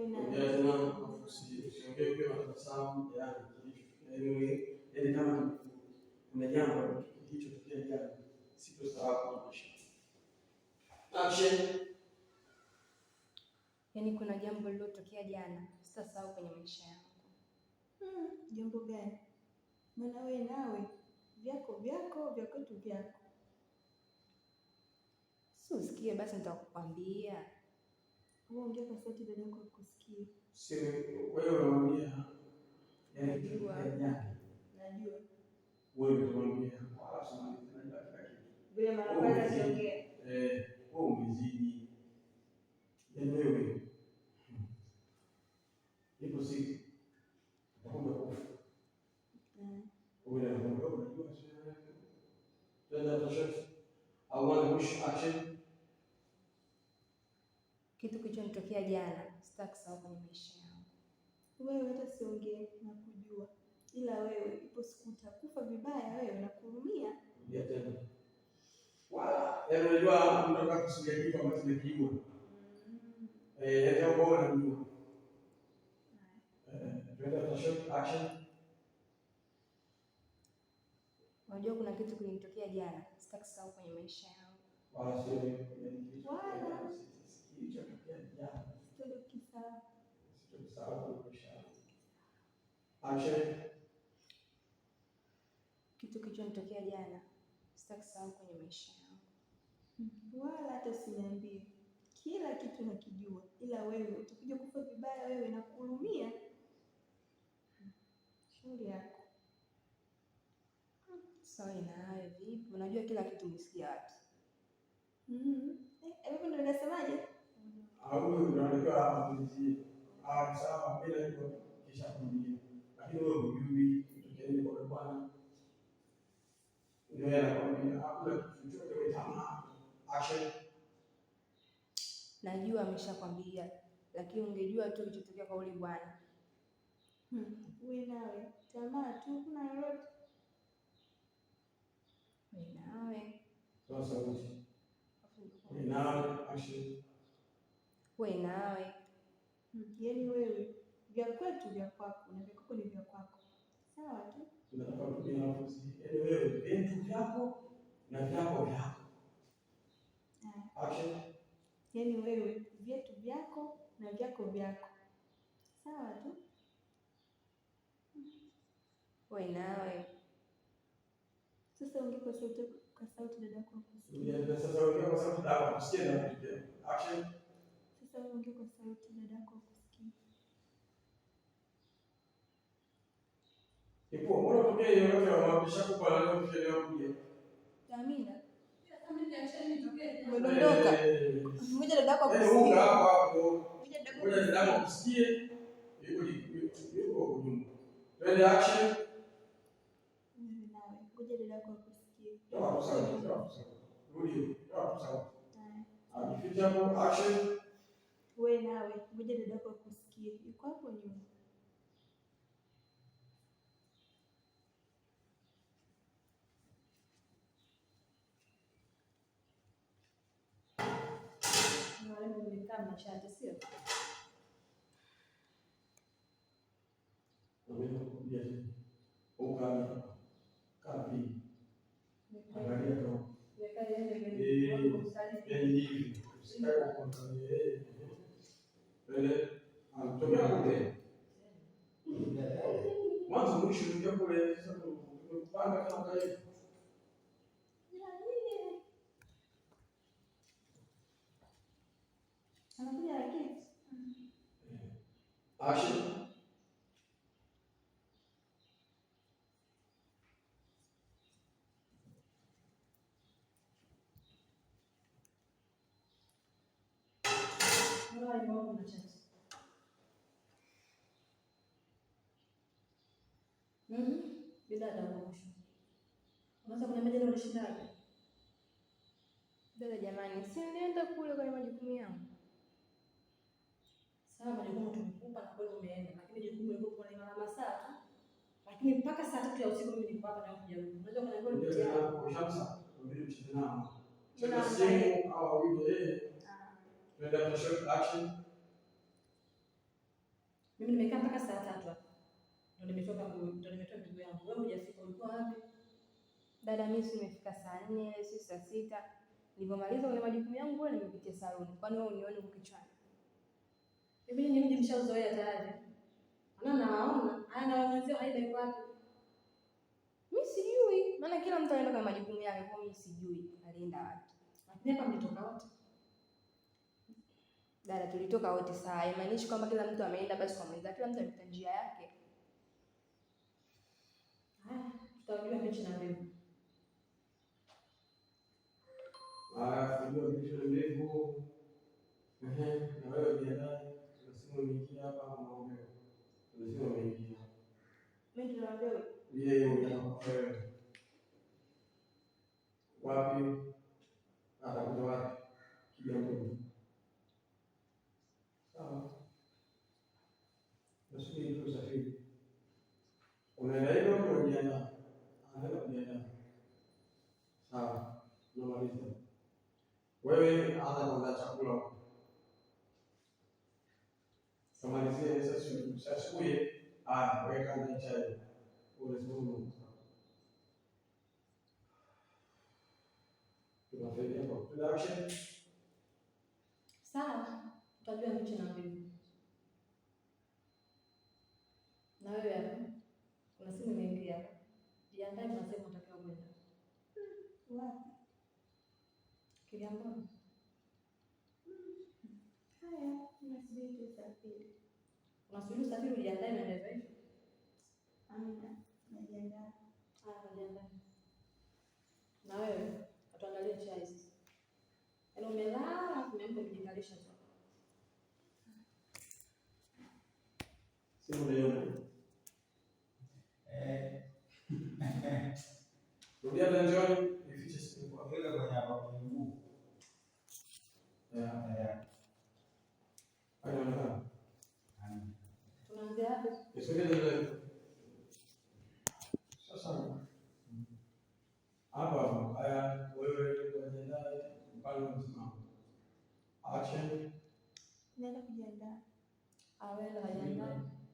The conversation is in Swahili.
ongea tena, usiongee ukiwa na tabasamu. Yaani kama kuna jambo kilichotokea jana, sitosahau kwa maisha. Action. Yaani kuna jambo lililotokea jana sitasahau kwenye maisha yangu. Jambo gani? Maana wewe nawe vyako vyako vya kwetu vyako. Si usikie basi nitakukwambia. Wewe ongea kwa sauti dada yako akusikie. Si wewe unamwambia. Najua. Najua. Wewe unamwambia wala samani tena dakika kitu. Vile mara kwanza asiongea. Wewe umezidi. Yaani wewe. Ipo siku. Utakuja kufa. Wewe unajua sio. Dada tashote. Au wana mwisho action. Kitu kilichonitokea jana sitasahau kwenye maisha yangu. Wewe hata siongee na kujua. Ila wewe ipo siku utakufa vibaya, wewe nakuhurumia. Ndio tena. Wala, yaani unajua mtaka kusikia kitu ambacho kimejua. Ndio bora ndio. Twende tashote action. Unajua kuna kitu kilinitokea jana sitasahau kwenye maisha yangu. Wala sio Wala kilichotokea jana. Sitakisahau. Sitasahau maisha yangu. Action. Kitu kilichonitokea jana sitasahau kwenye maisha yangu. Wala hata usiniambie. Kila kitu nakijua, ila wewe utakuja kufa vibaya, wewe nakuhurumia. Shauri yako. Sawa nawe vipi? Unajua kila kitu umesikia wapi? Hapo ndo unasemaje? Au ndio unataka hapo sawa bila hivyo kisha kumjia. Lakini wewe hujui kitokeni kwa Bwana. Ndio anakuambia hakuna kitu chochote wewe tamaa. Action. Najua ameshakwambia, lakini ungejua tu kilichotokea kwa ule bwana. Wewe nawe tamaa tu, kuna lolote. Wewe nawe. Sasa sauti. Wewe nawe action. Wewe nawe. Yaani wewe vya kwetu vya kwako na vya kwako ni vya kwako. Sawa tu. Tunataka kutumia nafasi. Yaani wewe vitu vyako na vyako vyako. Action. Yaani wewe vyetu vyako na vyako vyako. Sawa tu. Wewe nawe. Sasa ongea kwa sauti dada yako akusikie. Ndio sasa ongea kwa sauti dada yako akusikie na kusikia. Action. Sasa ongea kwa sauti dada yako akusikie. Ipo mbona tokea hiyo yote wamaapisha kwa leo kuchelewa kuja. Amina. Umedondoka. Ngoja dada yako akusikie. Unga hapo. Ngoja dada yako akusikie. Yuko huko. Ready action. Nawe ngoja dada yako akusikie. Toa sauti. Rudi. Toa sauti. Ajificha hapo action. Wewe nawe ngoja dada yako akusikie. Yuko hapo nyuma. Kama chati sio? Kapi. Angalia tu. Anatokea kule. Mwanzo mwisho ndio kule sasa tumepanga kama kawaida. Anakuja lakini. Action. Dada mwisho. Unaweza kuniambia leo ulishindaje? Dada jamani, si nilienda kule kwenye majukumu yangu. Sawa, majukumu tumekupa na kweli umeenda, lakini jukumu liko kwa mara saa tu. Lakini mpaka saa 3 ya usiku mimi niko hapa na kuja huko. Unaweza kuniambia nipitia. Ushamsa, ndio mchana nao. Sasa simu au video Twende kwa short action. Mimi nimekaa mpaka saa 3 hapa. Ndio nimetoka ndugu yangu. Wewe hujafika, ulikuwa wapi? Dada, mimi si nimefika saa 4, si saa 6. Nilipomaliza kwenye majukumu yangu wewe nimepitia saloni. Kwani wewe unione huko kichwani? Mimi ni mji mshauzoea tayari. Naona haya na wenzio haida iko wapi? Mimi sijui. Maana kila mtu anaenda kwa majukumu yake, kwa mimi sijui alienda wapi. Lakini hapa mlitoka wote. Dada, tulitoka wote saa. Haimaanishi kwamba kila mtu ameenda basi kwa mwenzake, kila mtu alipita njia yake. Tutajua mechi na leo. Ndio mechi na leo. Na wewe jiandae. Tunasema umeingia hapa maombi. Tunasema umeingia. Mimi tunaambia yeye unataka wapi? Atakuja wapi? Kigamboni. Sawa. Nasubiri tu usafiri. Unaenda hivyo unajiandaa. Anaenda kujiandaa. Sawa. Tunamaliza. Wewe anza kuandaa chakula. Samalizie sasa asubuhi. Weka ndani chai. Unasema tunafanya hapo. Production. Sawa. Tutajua mechi na leo. Na wewe hapa. Kuna simu imeingia hapa. Jiandae, kuna sehemu unatakiwa kwenda. wapi? Kigamboni. Haya, tunasubiri usafiri. Unasubiri usafiri ujiandae na ndio hivyo. Amina, najiandaa. Najiandaa. Na wewe, atuandalie chai sasa. Yaani umelala, umeamka kujikalisha tu. Simu leo. Rudia danjoni, nifiche simu kwa Weka kwenye hapo mguu. Anaona. Tunaanzia hapo. Isogeze sasa. Hapa haya wewe unajiandaa mpaka msimamo. Action. Naenda kujiandaa. Awela hajiandaa.